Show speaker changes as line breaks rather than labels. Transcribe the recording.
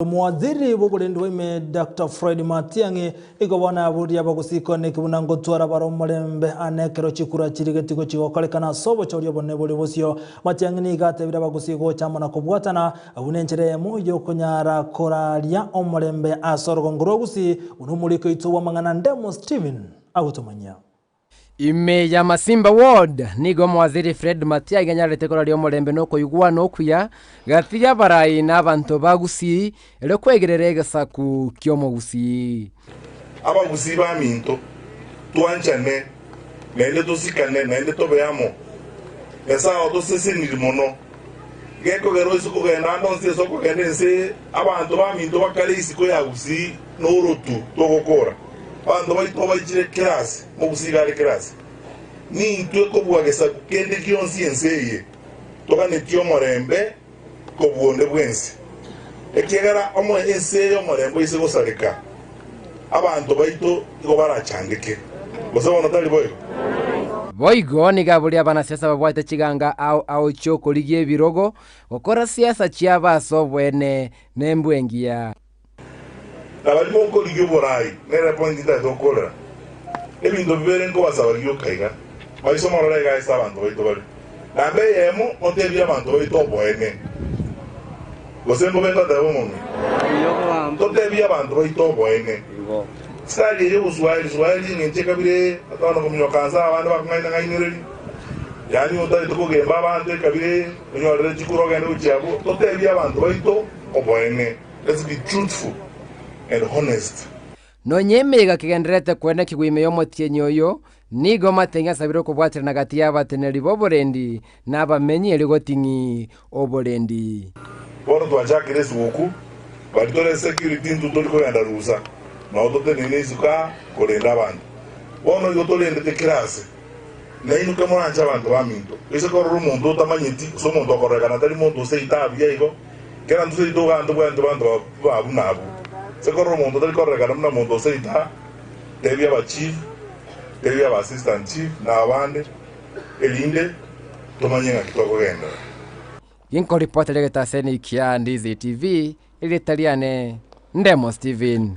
Mwadhiri w'obulindu w'ime Dr. Fred Matiang'I igobona aburi abagusii kone kibuna ngotwara baro mulembe anekero chikura chirigetigo chigokorekana sobo chorio bonne buri busio Matiang'I nigatebira abagusii gochama na kubwatana abunenjere mu yokunyara koraria omulembe asorogo ngoro Gusii unumuriko ituwa mangana ndemo Steven agutumanya
Ime ya Masimba Ward nigo mwaziri Fred Matiang'I nyarete koraria omulembe no koigwa no kuya gathia barai n'abantu ba Gusii ele kwegerera egesaku kyomo Gusii
aba Gusii ba minto twanchane nende tosikane nende tobeyamo esa oto sese nirimono geko gero isoko genda ndonse soko gendense abantu ba minto bakale isiko ya Gusii no rotu togokora bando baito bajire class mu Gusii gale class ni ntwe ko bwagesa kende kyonsi enseye tokane tyo morembe ko bwonde bwensi ekigara omo enseye omorembe ise gosareka abantu baito go barachandike bosabona tali
boigo ni gaburi abana siasa babwate chiganga au chokoligie birogo gokora siasa chia baso bwene nembwengia
abalimo koligio borai nere pointita dokora ebindo bibere ngo basabagio kaiga baiso morale ga esa bantu baito bali nabe yemo otebia bantu baito bwene gosembo benda dabo momi totebia bantu baito bwene sali yo Swahili ngencheka bire atano komyo kanza abantu bakungaina ngainireli yani otali tukogemba abantu kabire nyorere chikuro gende uchabo totebia bantu baito obwene. Let's be truthful and honest.
No nyemega kigenderete kwenda kigwime yo Matiang'I oyo nigo Matiang'I asabiro kubwatira na gati y'abateneri boborendi n'abamenyi eligotingi oborendi
boro twajakire suku batore security ntutoli ko yanda rusa na otote nene isuka kolenda abantu bono yo tolende te class na inu kama anja abantu baminto ese ko rumuntu tamanyiti so muntu akorekana tali muntu se itabye igo kera ntuse itoga ndo bantu babu nabu se ko rumuntu tali korekana mna muntu se ita tebya ba chief tebya ba assistant chief na abande elinde tomanyenga kitoko genda
Yinko reporter legeta seni kia Ndizi TV ile Italiane Ndemo Steven.